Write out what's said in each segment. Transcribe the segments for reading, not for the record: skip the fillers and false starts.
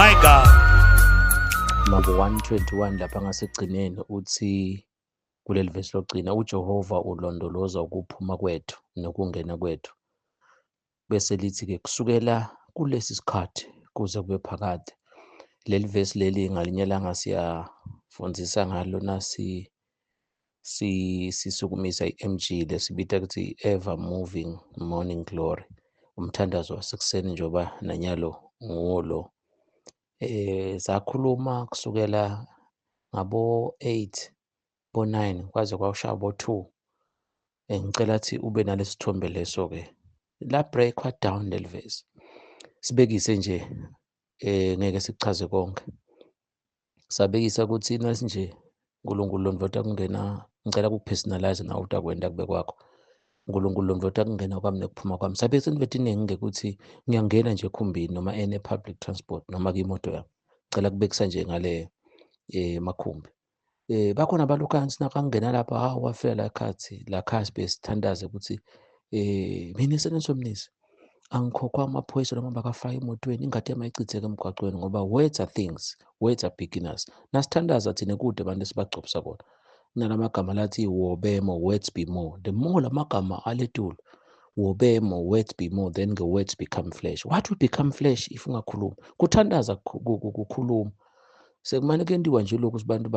my God. Number 121 lapha ngasekugcineni uthi kuleli verse lokugcina uJehova ulondoloza ukuphuma kwethu nokungena kwethu. Bese lithi-ke kusukela kulesi sikhathi kuze kube phakade. Leli verse leli ngalinye ilanga siyafundisa ngalo sisukumisa i-MG lesibita ukuthi ever moving morning glory. Umthandazo wasekuseni njengoba nanyalo ngulo. Sakhuluma kusukela ngabo-8 bo-9 kwaze kwashaya bo-2. Ngicela ukuthi ube nalesi sithombe leso-ke la break down leli verse sibekise nje, ngeke sikuchaze konke. Sabekisa ukuthi nasi nje uNkulunkulu londloda kungena, ngicela ukupersonalize nawe utakwenda kube kwakho. uNkulunkulu londloda kungena kwami nokuphuma kwami. Sabekisa into iningi ukuthi ngiyangena nje ekhumbini noma ene public transport noma kwimoto yami. Ngicela kubekisa nje ngale makhumbi. Bakhona abalukansi nakangena lapha hawu wafika la khathi besithandaze ukuthi Mnisi Mnisi angikhokhwa amaphoyisa noma bakafaka emotweni ingadi yami ayichitheke emgwaqweni ngoba words are things, words are beginners. Nasithandaza thina kude abantu esibagcobisa bona. Kunalamagama lathi wobemo, words be more. The more lamagama aletulu wobemo, words be more, then the words become flesh. What will become flesh if ungakhuluma? Kuthandaza kukhuluma. Sekumane kendiwa nje lokhu abantu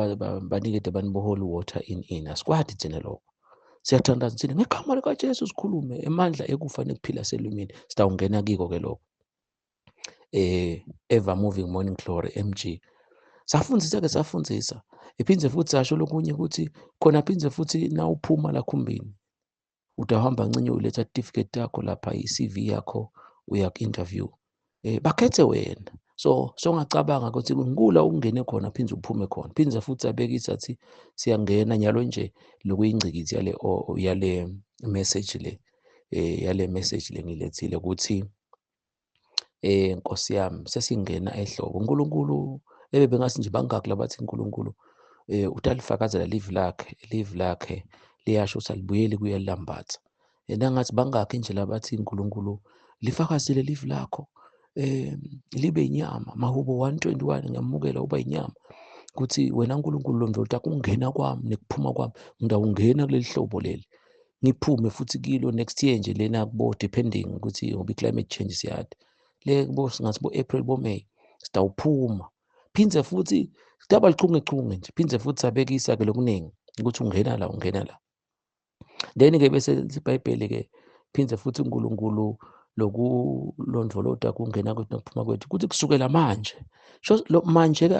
banikede abantu bo-holy water in asikwadi thina lokho. Siyathandaza thina ngegama likaJesu sikhulume emandla ekufa nekuphila selumini. Sitawungena kiko-ke lokho. Ever moving morning glory MG. Safundzisa. Iphindze futhi sasho lokunye ukuthi khona phindze futhi na uphuma la khumbini. Utahamba ncinye uletha certificate yakho lapha i-CV yakho uya ku-interview. Bakhethe wena. So ngacabanga ukuthi ngikula ungene khona phindze uphume khona. Phindze futhi abekisa athi siyangena nyalo nje lokuyingcikithi yale message le. Yale message le ngilethile ukuthi Nkosi yami sesingena ehlobo. uNkulunkulu bengathi nje bangaki labathi uNkulunkulu utalifakazela live lakhe liyasho ukuthi alibuyeli kuyelambatha. Nangathi bangaki nje labathi uNkulunkulu lifakazele live lakho libe inyama. Mahubo 121 ngiyamukela uba inyama ukuthi wena uNkulunkulu londloda kungena kwami nekuphuma kwami ngidawungena kuleli hlobo leli ngiphume futhi kilo next year nje lena kubo depending ukuthi ngoba i-climate change siyade le kubo singathi bo-April bo-May sitawuphuma. Phindze futhi sidaba lichungechunge nje phindze futhi sabekisa-ke lokuningi ukuthi ungena la. Then-ke bese iBhayibheli-ke phindze futhi uNkulunkulu lokulondoloda kungena kwethu nokuphuma kwethu kuthi kusukela manje. Manje-ke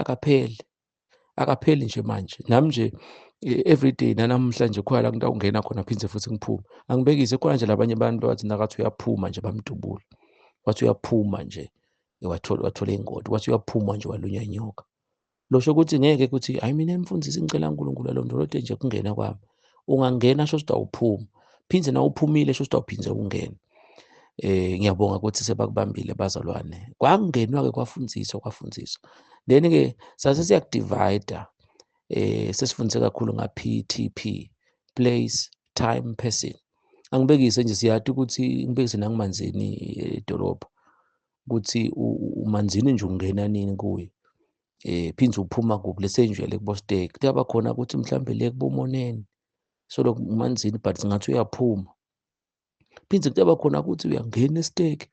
akapheli nje manje. Nami nje everyday namhlanje khona la ngidawungena khona phindze futhi ngiphume. Angibekise khona nje labanye abantu bathi nakathi uyaphuma nje bamdubula. Wathi uyaphuma nje wathola ingoti. Wathi uyaphuma nje walunywa inyoka. Losho ukuthi ngeke ukuthi hayi mina emfundisi ngicela uNkulunkulu alondoloze nje kungena kwami. Ungangena sho sitawuphuma. Phindze na uphumile sho sitawuphinze ungene. Ngiyabonga ukuthi sebakubambile bazalwane. Kwangenwa-ke kwafundziswa. Then-ke sase siyakudivida. Sesifundise kakhulu nga-PTP, place, time, person. Angibekise nje siyade ukuthi ngibekise nangimanzini edolobha ukuthi umanzini nje ungena nini kuye. Phindze uphuma kuphi lesenjele kuboStake. Kuyaba khona ukuthi mhlambe le kuboMoneni. So lokhu umanzini but ngathi uyaphuma. Phindze kuyaba khona ukuthi uyangena eStake.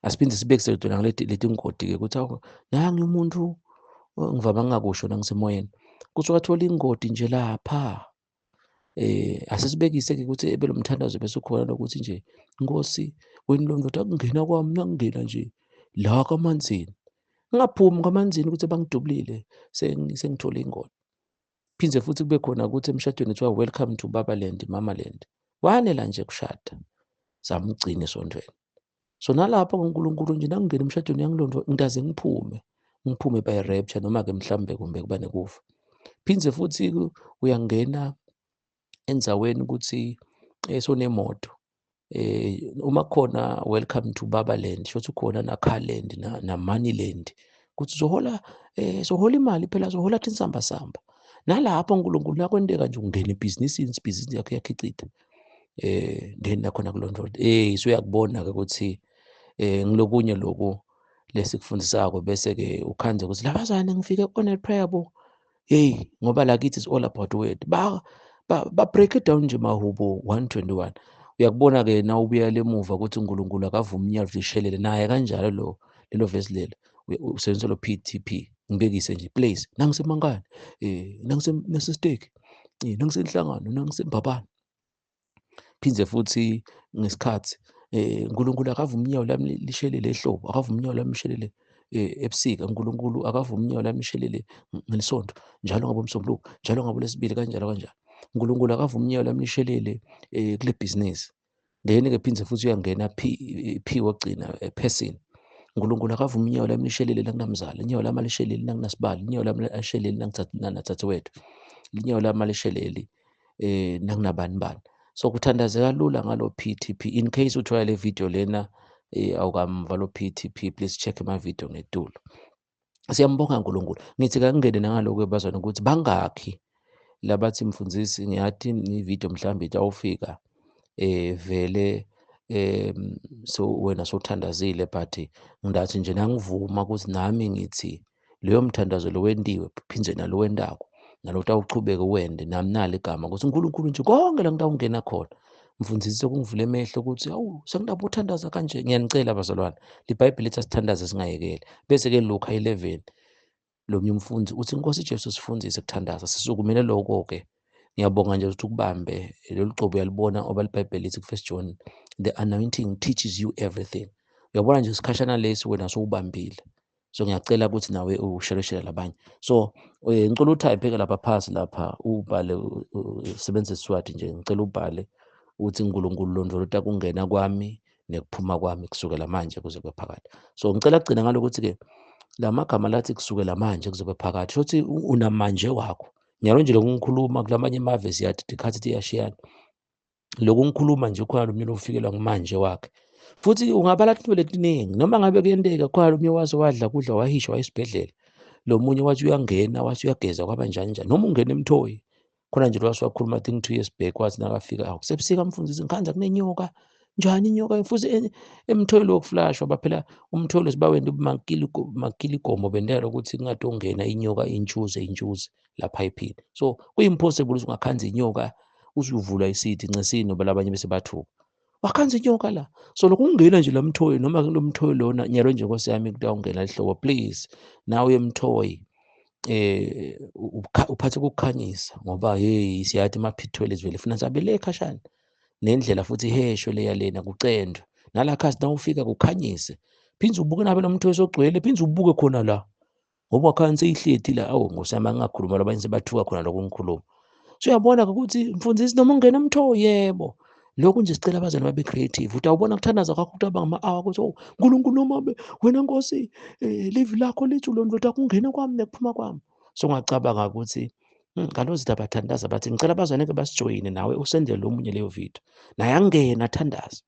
Asiphinde sibekise dona leti ngodi-ke ukuthi nangi umuntu ngivama ngingakusho nangisemoyeni. Kuthi wathola ingodi nje lapha. Asisibekise-ke ukuthi ebe lo mthandazo bese khona nokuthi nje Nkosi wena londloda kungena kwami nangingena nje la kamanzini. Ngingaphumi kamanzini ukuthi bangidubulile sengithole ingodi. Phindze futhi kube khona ukuthi emshadweni kuthiwa welcome to Babaland, Mamaland. Wanela nje kushada. Samgcina esondweni. So nalapho uNkulunkulu nje nangingena emshadweni yangilondloda ngidaze ngiphume by rapture noma-ke mhlambe kumbe kuba nekufa. Phindze futhi uyangena endzaweni ukuthi sonemoto. Uma khona welcome to Babaland shothi khona na Carland na Moneyland. Kuthi sohola imali phela sohola tinsamba. Nalapho uNkulunkulu nakwendeka nje ungena ebhizinisini yakho yakhicita. Then nakhona kulondloda. So uyakubona-ke ukuthi ngilokunye lokhu lesikufundisako bese-ke ukhanze ukuthi labazane ngifike ku-on-air prayer bo. Hey, ngoba lakithi is all about word. Ba-break it down nje mahubo 121. Uyakubona-ke na ubuyela emuva ukuthi uNkulunkulu akavumi umnyalo lishelele naye kanjalo lelo vesi lelo usebenzisa lo PTP. Ngibekise nje place nangisemangala nasesiteki nangisenhlangano nangisembabane. Phindze futhi ngesikhathi uNkulunkulu akavumi unyawo lami lishelele ehlobo, akavumi unyawo lami lishelele ebusika. uNkulunkulu akavumi unyawo lami lishelele ngelisonto, njalo ngaboMsombuluko, njalo ngaboLwesibili, kanjalo kanjalo. uNkulunkulu akavumi unyawo lami lishelele kule bhizinisi. Then-ke phindze futhi uyangena P wogcina person. uNkulunkulu akavumi unyawo lami lishelele la kunamzala, unyawo lami alisheleli la kunasibali, unyawo lami alisheleli nakudzadzewethu, unyawo lami alisheleli nakunabani bani. So kuthandazeka lula ngalo PTP. In case uthola le video lena awukamva lo PTP, please check ama-video ngetulo. Siyambonga uNkulunkulu. Ngithi kakungene nangaloku ebazwana ukuthi bangakhi labathi mfundisi ngiyathi ividiyo mhlawumbe itawufika vele so wena sowuthandazile, but ngidathi nje nangivuma ukuthi nami ngithi leyo mthandazo lo wendiwe phindze nalo wendako nalo utawuchubeka uwende, nami nalo igama ukuthi uNkulunkulu nje konke la ngitawungena khona. Mfundisi sekungivula emehlo ukuthi hawu sengidabula uthandaza kanje. Ngiyanicela bazalwane, libhayibheli lithi asithandaze singayekeli. Bese-ke Luka 11 lo munye umfundisi uthi inkosi Jesu sifundise ukuthandaza, sisukumele lokho-ke. Ngiyabonga nje ukuthi ukubambe lolu gcobo uyalibona ngoba libhayibheli lithi ku1 John, the anointing teaches you everything. Uyabona nje isikhashana lesi wena sowubambile. So ngiyacela ukuthi nawe ushereshele labanye. So ngicela uthayiphe lapha phansi lapha ubhale usebenzise isiswati nje, ngicela ubhale uthi uNkulunkulu londoloza ukungena kwami nekuphuma kwami kusukela manje kuze kube phakade. So ngicela kugcina ngalokuthi-ke la magama lathi kusukela manje kuze kube phakade, shothi unamanje wakho. Nyalo nje lokungikhuluma kulamanye amave siyathi ikhathi iyashiyana. Lokhu ngikhuluma nje khona lo ufikelwa ngumanje wakhe. Futhi ungabala into letiningi noma ngabe kuyenteka khona lo waze wadla kudla wahisha wayesibhedlela. Lo munye wathi uyangena wathi uyageza kwabanjani njani noma ungena emthoyi. Khona nje lo wakhuluma I think 2 years back wathi nakafika awu sebusika mfundisi ngikhanza kunenyoka. Njani inyoka futhi emthoyi lokuflashwa baphela umthoyi lesibaweni makiligomo bendela ukuthi kungade ongena inyoka intshuze lapha ephini. So kuyimpossible ukuthi ungakhanza inyoka usuvula isithi ncesini noba labanye bese bathuka. Wakhanza inyoka la. So lokhu ungena nje lamthoyi noma kulo mthoyi lona nyalo nje Nkosi yami kutawungena ihlobo, please nawe emthoyi uphathe ukukhanyisa ngoba hey siyathi ama-pit vele funa sabele ekhashana nendlela futhi ihesho leya lena kucendwe nala khasi nawufika kukhanyise. Phindze ubuke nabe lo mthoyi sogcwele, phindze ubuke khona la ngoba wakhanze ihleti la. Awu Nkosi yami angingakhuluma labanye sebathuka khona lokho ngikhuluma. So uyabona ukuthi mfundisi noma ungena emthoyi yebo. Lokhu nje sicela abazali babe creative. Utawubona kuthandaza kwakho kutaba ngama-hour ukuthi oh uNkulunkulu noma wena Nkosi live lakho lithi ulondoloza kungena kwami nekuphuma kwami. So ngiyacabanga ukuthi ngalo zitha bathandaza bathi ngicela abazwane-ke basijoyine nawe usendele lo munye leyo video naye angene athandaze.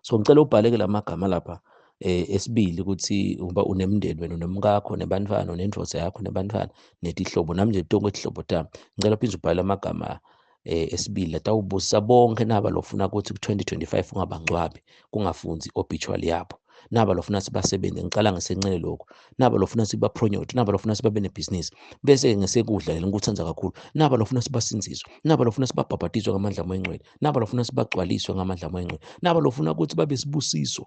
So ngicela ubhaleke la magama lapha esibili ukuthi uba unemndeni wena unomkakho nebantwana unendvodza yakho nebantwana netihlobo nami nje tonke ihlobo tami. Ngicela phindze ubhale amagama esibili atawubusisa bonke naba lofuna ukuthi ku-2025 ungabangcwabi kungafunzi obituary yabo. Naba lofuna sibasebenze ngicala ngesencele lokho. Naba lofuna sibapromote, naba lofuna sibabe nebhizinisi. Bese ngesekudla yena ngikuthanza kakhulu. Naba lofuna sibasinziswe, naba lofuna sibabhabhatizwe ngamandla moyingcwele, naba lofuna sibagcwaliswe ngamandla moyingcwele, naba lofuna ukuthi babe sibusiso,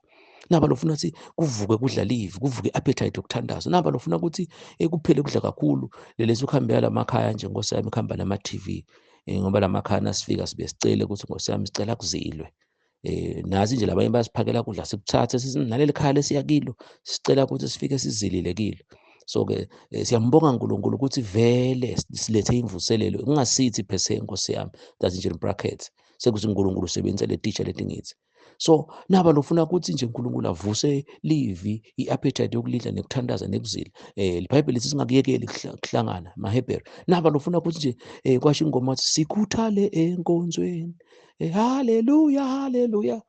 naba lofuna ukuthi kuvuke kudlalive, kuvuke appetite yokuthandaza, naba lofuna ukuthi kuphele kudla kakhulu. Lelezi ukuhambela lamakhaya nje Nkosi yami kuhamba nama-TV ngoba lamakhaya nasifika sibe sicele ukuthi Nkosi yami sicela kuzilwe. Nazi nje labanye basiphakela kudla sikuthathe sithi naleli khaya lesiya kilo sicela ukuthi sifike sizilile kilo. So-ke siyambonga uNkulunkulu ukuthi vele silethe imvuselelo ngingasithi per se Nkosi yami that's nje in brackets sekuthi uNkulunkulu usebenzisa le teacher letingithi. So naba lofuna ukuthi nje uNkulunkulu avuse livi i-appetite yokulidla nekuthandaza nekuzila. IBhayibheli lithi singakuyekeli kuhlangana amaHebheru. Naba lofuna ukuthi nje kwasho ingoma wathi sikhuthale enkonzweni. Haleluya haleluya.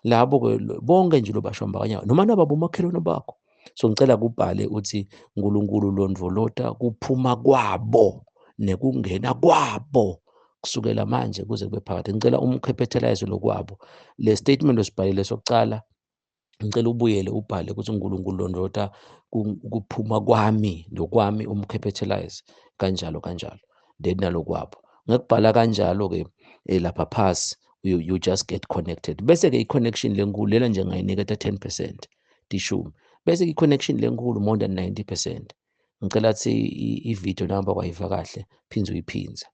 Labo-ke bonke nje lobashambakanya noma naba bomakhelwane bakho. So ngicela kubhale uthi uNkulunkulu londvolota kuphuma kwabo nekungena kwabo kusukela manje kuze kube phakade. Ngicela umkhephethelayize lokwabo. Le statement osibhalile sokucala ngicela ubuyele ubhale ukuthi uNkulunkulu ulondota kuphuma kwami nokwami umcapitalize kanjalo kanjalo, then nalokwabo. Ngekubhala kanjalo-ke lapha phasi you just get connected. Bese-ke i-connection lenkulu lela nje ngayiniketa 10%, tishumi. Bese-ke i-connection lenkulu more than 90%. Ngicela athi i-video namba kwayiva kahle, phinze uyiphinze.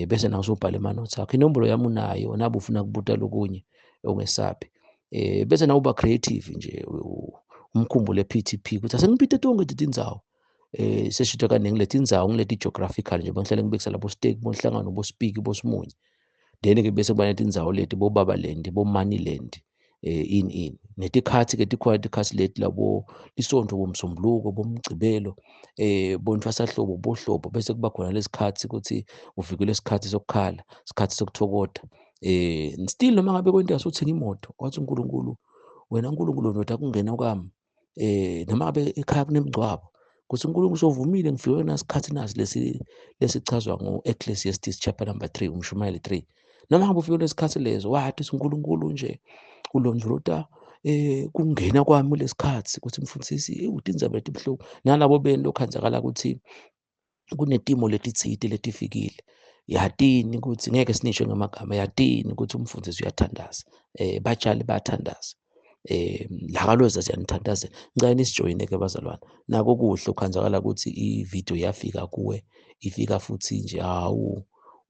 Bese nawe usubhala ama-notes akho. Inombolo yami unayo, nabe ufuna kubuta lokunye ongesabi. Bese nawe uba creative nje, umkhumbule P_T_P ukuthi asengipite tonke tindzawo. Sesisho kaningi leti ndzawo ngileti geographical nje, bangihlale ngibekisa labo Stake, bonhlangano, boSpiki, boSimunye. Then-ke bese kuba netindzawo leti boBabaland, boManiland, ini. Netikhatsi-ke tikhona tikhatsi leti labo Lisontho, boMsombuluko, boMgcibelo, boNtwasahlobo, boHlobo. Bese kuba khona lesikhathi ukuthi ufikile isikhathi sokukhala, isikhathi sokuthokoda. Still noma ngabe kwenteka sothenga imoto, wathi uNkulunkulu, wena Nkulunkulu ndoda kungena kwami, noma ngabe ekhaya kunemingcwabo, kuthi uNkulunkulu sovumile ngifike nasikhathi nasi lesichazwa ngo-Ecclesiastes chapter number 3, uMshumayeli 3. Noma ngabe ufike lesikhathi lezo, wathi uNkulunkulu nje ulondolota kungena kwami kulesikhathi ukuthi mfundisi tindzaba letibuhlungu, nalabo beni lokhenzakala ukuthi kunetimo letitsite letifikile. Yatini ukuthi ngeke sinisho ngamagama, yatini ukuthi umfundisi uyathandaza, batshali bayathandaza, lakaloza siyanithandazela. Ngicela nisijoyine-ke bazalwane. Nako kuhle ukhenzakala ukuthi i-video yafika kuwe, ifika futhi nje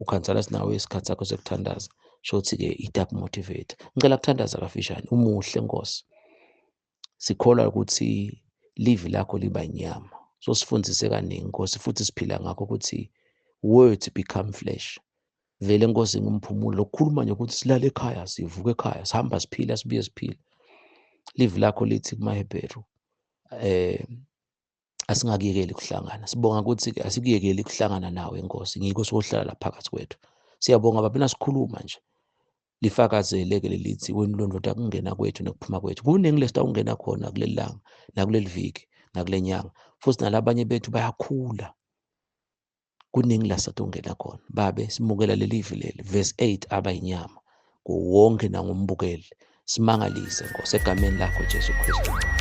ukhanzala sinawe isikhathi sakho sekuthandaza. Shothi-ke itakumotivate. Ngicela kuthandaza kafishane. Umuhle Nkosi, sikholwa ukuthi livi lakho liba inyama. So sifundise kaningi Nkosi, futhi siphila ngakho ukuthi words become flesh. Vele Nkosi ngumphumulo lokukhuluma nje ukuthi silale ekhaya, sivuka ekhaya, sihamba siphila, sibuye siphila. Livi lakho lithi kumaHebheru, asingakuyekeli kuhlangana. Sibonga ukuthi asikuyekeli kuhlangana nawe Nkosi, ngikho sohlala lapha phakathi kwethu. Siyabonga babe nasikhuluma nje, lifakazele-ke lelithi wena ulondota kungena kwethu nokuphuma kwethu. Kuningi lesita ungena khona kuleli langa, nakuleli viki, nakule nyanga. Futhi nalabanye bethu bayakhula. Kuningi la satungena khona. Babe simukela lelivi leli, verse 8, aba inyama kuwonke nangumbukeli. Simangalise Nkosi egameni lakho Jesu Kristu.